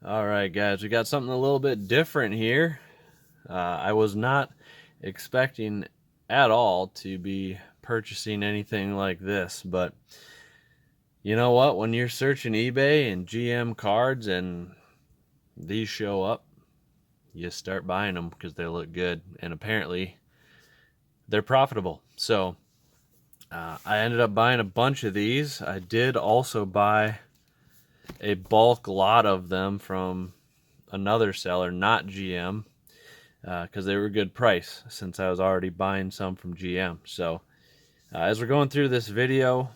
Alright guys, we got something a little bit different here. I was not expecting at all to be purchasing anything like this, but you know what? When you're searching eBay and GM cards and these show up, you start buying them because they look good, and apparently they're profitable. So I ended up buying a bunch of these. I did also buy a bulk lot of them from another seller, not GM, because they were a good price since I was already buying some from GM. So as we're going through this video,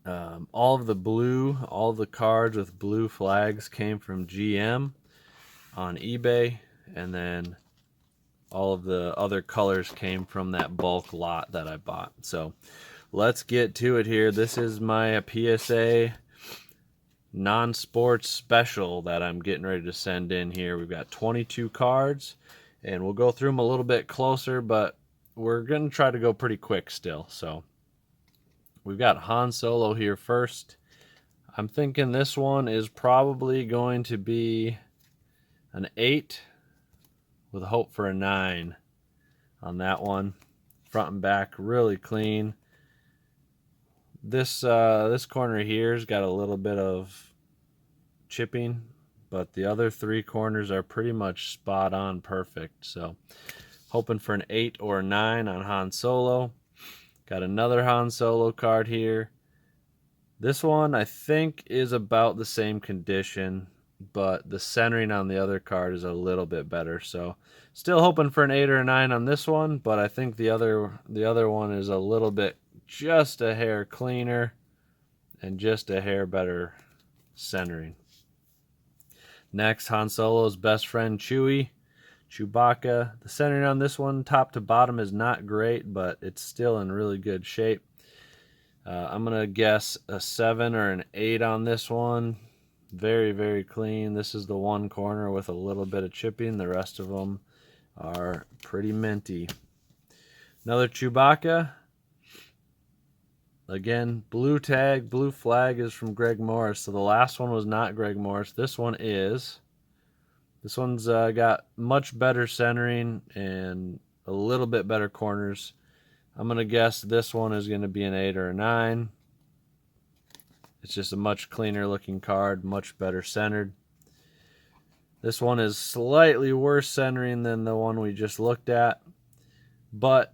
all of the cards with blue flags came from GM on eBay, and then all of the other colors came from that bulk lot that I bought. So let's get to it here. This is my PSA non-sports special that I'm getting ready to send in here. We've got 22 cards, and we'll go through them a little bit closer, but we're going to try to go pretty quick still. So we've got Han Solo here first. I'm thinking this one is probably going to be an 8 with hope for a 9 on that one. Front and back really clean. This corner here's got a little bit of chipping, but the other 3 corners are pretty much spot on perfect. So hoping for an 8 or a 9 on Han Solo. Got another Han Solo card here. This one I think is about the same condition, but the centering on the other card is a little bit better. So still hoping for an 8 or a 9 on this one, but I think the other one is a little bit just a hair cleaner and just a hair better centering. Next, Han Solo's best friend Chewbacca. The centering on this one, top to bottom, is not great, but it's still in really good shape. I'm going to guess a 7 or an 8 on this one. Very, very clean. This is the one corner with a little bit of chipping. The rest of them are pretty minty. Another Chewbacca. Again, blue tag, blue flag is from Greg Morris. So the last one was not Greg Morris. This one is. This one's got much better centering and a little bit better corners. I'm going to guess this one is going to be an 8 or a 9. It's just a much cleaner looking card, much better centered. This one is slightly worse centering than the one we just looked at, but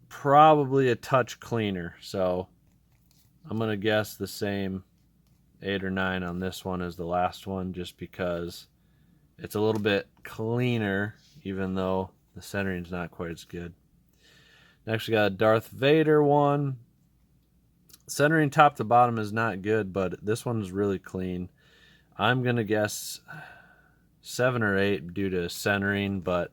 probably a touch cleaner. So I'm going to guess the same 8 or 9 on this one as the last one, just because it's a little bit cleaner, even though the centering's not quite as good. Next, we got a Darth Vader one. Centering top to bottom is not good, but this one is really clean. I'm going to guess 7 or 8 due to centering, but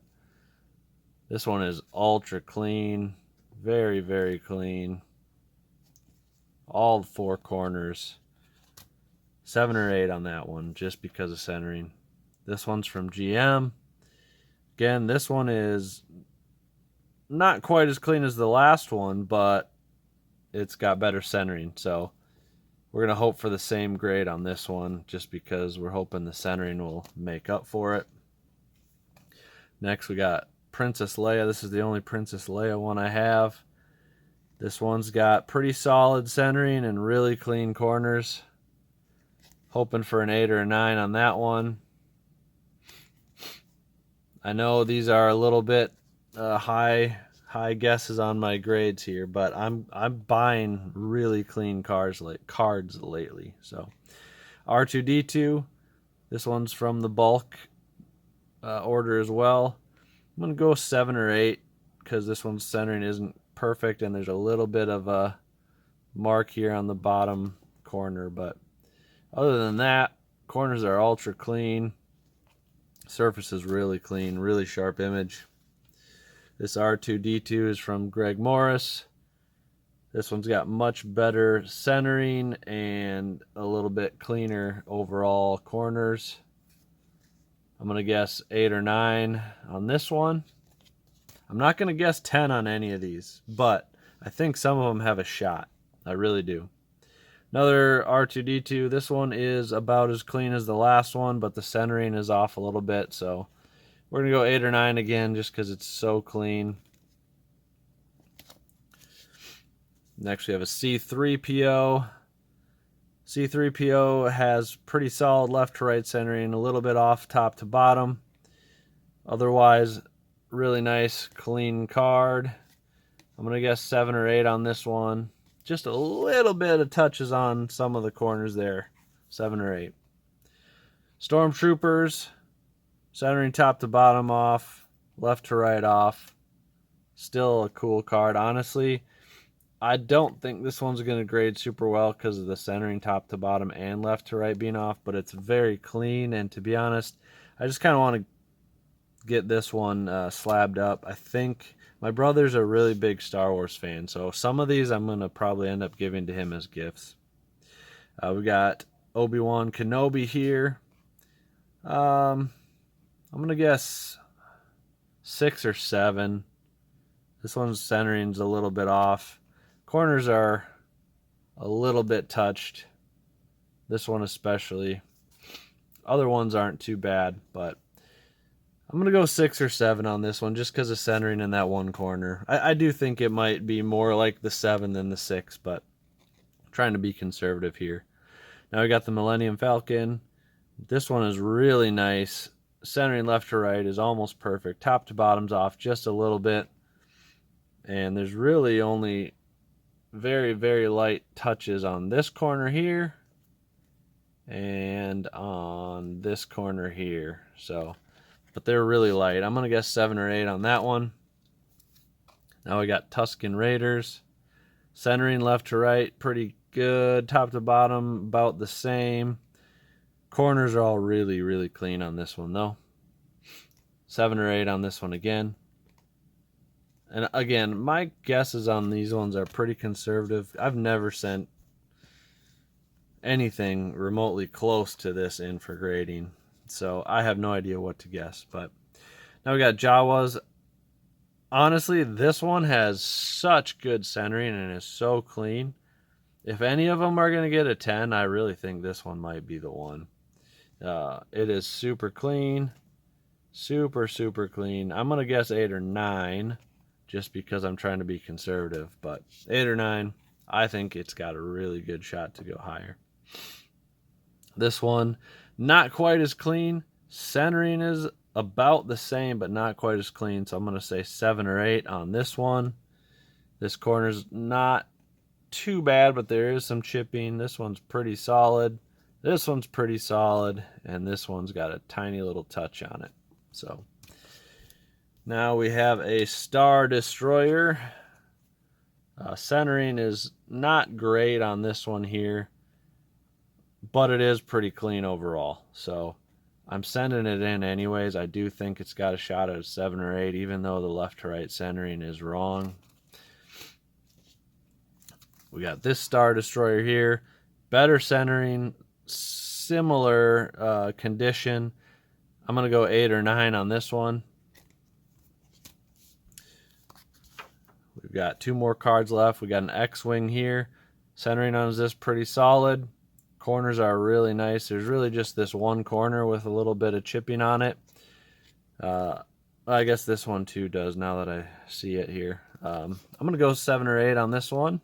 this one is ultra clean. Very, very clean. All 4 corners. 7 or 8 on that one, just because of centering. This one's from GM. Again, this one is not quite as clean as the last one, but it's got better centering. So we're going to hope for the same grade on this one, just because we're hoping the centering will make up for it. Next, we got Princess Leia. This is the only Princess Leia one I have. This one's got pretty solid centering and really clean corners. Hoping for an 8 or a 9 on that one. I know these are a little bit high guesses on my grades here, but I'm buying really clean cards lately. So R2-D2, this one's from the bulk order as well. I'm gonna go 7 or 8 because this one's centering isn't perfect, and there's a little bit of a mark here on the bottom corner, but other than that, corners are ultra clean. Surface is really clean, really sharp image. This R2-D2 is from Greg Morris. This one's got much better centering and a little bit cleaner overall corners. I'm going to guess 8 or 9 on this one. I'm not going to guess 10 on any of these, but I think some of them have a shot. I really do. Another R2-D2. This one is about as clean as the last one, but the centering is off a little bit, so we're going to go 8 or 9 again just because it's so clean. Next we have a C3PO. C3PO has pretty solid left to right centering, a little bit off top to bottom. Otherwise, really nice, clean card. I'm going to guess 7 or 8 on this one. Just a little bit of touches on some of the corners there. 7 or 8. Stormtroopers, centering top to bottom off, left to right off. Still a cool card. Honestly, I don't think this one's going to grade super well because of the centering top to bottom and left to right being off, but it's very clean, and to be honest, I just kind of want to get this one slabbed up. I think my brother's a really big Star Wars fan, so some of these I'm going to probably end up giving to him as gifts. We got Obi-Wan Kenobi here. I'm going to guess 6 or 7. This one's centering's a little bit off. Corners are a little bit touched. This one especially. Other ones aren't too bad, but I'm going to go 6 or 7 on this one just because of centering in that one corner. I do think it might be more like the 7 than the 6, but I'm trying to be conservative here. Now we got the Millennium Falcon. This one is really nice. Centering left to right is almost perfect. Top to bottom's off just a little bit. And there's really only very, very light touches on this corner here and on this corner here. But they're really light. I'm going to guess 7 or 8 on that one. Now we got Tusken Raiders. Centering left to right, pretty good. Top to bottom, about the same. Corners are all really, really clean on this one, though. 7 or 8 on this one again. And again, my guesses on these ones are pretty conservative. I've never sent anything remotely close to this in for grading, so I have no idea what to guess. But now we got Jawas. Honestly, this one has such good centering and is so clean. If any of them are going to get a 10, I really think this one might be the one. It is super clean. Super, super clean. I'm going to guess 8 or 9 just because I'm trying to be conservative. But 8 or 9, I think it's got a really good shot to go higher. This one, not quite as clean. Centering is about the same, but not quite as clean. So I'm going to say 7 or 8 on this one. This corner's not too bad, but there is some chipping. This one's pretty solid. This one's pretty solid. And this one's got a tiny little touch on it. So now we have a Star Destroyer. Centering is not great on this one here, but it is pretty clean overall. So I'm sending it in anyways. I do think it's got a shot at a 7 or 8, even though the left to right centering is wrong. We got this Star Destroyer here. Better centering, similar condition. I'm going to go 8 or 9 on this one. We've got 2 more cards left. We got an X-Wing here. Centering on this pretty solid. Corners are really nice. There's really just this one corner with a little bit of chipping on it. I guess this one too does now that I see it here. I'm going to go 7 or 8 on this one.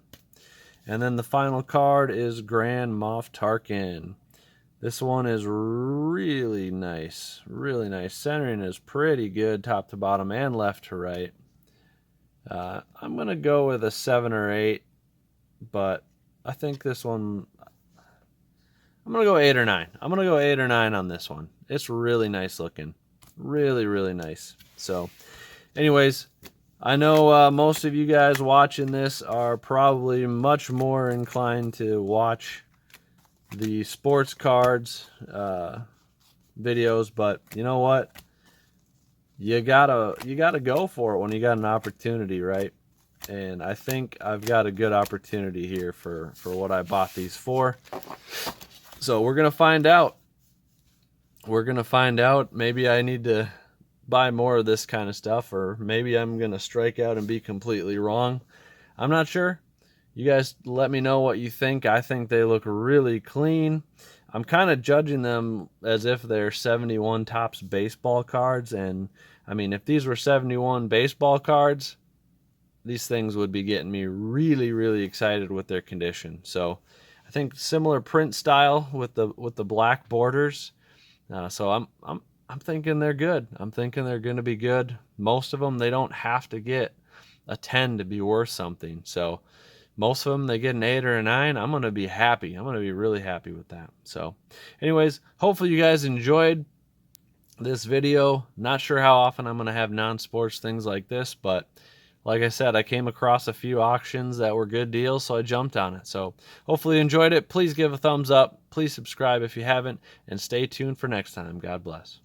And then the final card is Grand Moff Tarkin. This one is really nice. Really nice. Centering is pretty good top to bottom and left to right. I'm going to go with a 7 or 8. But I think this one, I'm going to go 8 or 9. I'm going to go 8 or 9 on this one. It's really nice looking. Really, really nice. So, anyways, I know most of you guys watching this are probably much more inclined to watch the sports cards videos, but you know what? You gotta go for it when you got an opportunity, right? And I think I've got a good opportunity here for what I bought these for. So we're gonna find out. We're gonna find out. Maybe I need to buy more of this kind of stuff, or maybe I'm gonna strike out and be completely wrong. I'm not sure. You guys let me know what you think. I think they look really clean. I'm kind of judging them as if they're 71 Topps baseball cards, and I mean, if these were 71 baseball cards, these things would be getting me really, really excited with their condition. So I think similar print style with the black borders. So I'm thinking they're good. I'm thinking they're going to be good. Most of them, they don't have to get a 10 to be worth something. So most of them, they get an 8 or a 9. I'm going to be happy. I'm going to be really happy with that. So anyways, hopefully you guys enjoyed this video. Not sure how often I'm going to have non-sports things like this, but like I said, I came across a few auctions that were good deals, so I jumped on it. So hopefully you enjoyed it. Please give a thumbs up. Please subscribe if you haven't, and stay tuned for next time. God bless.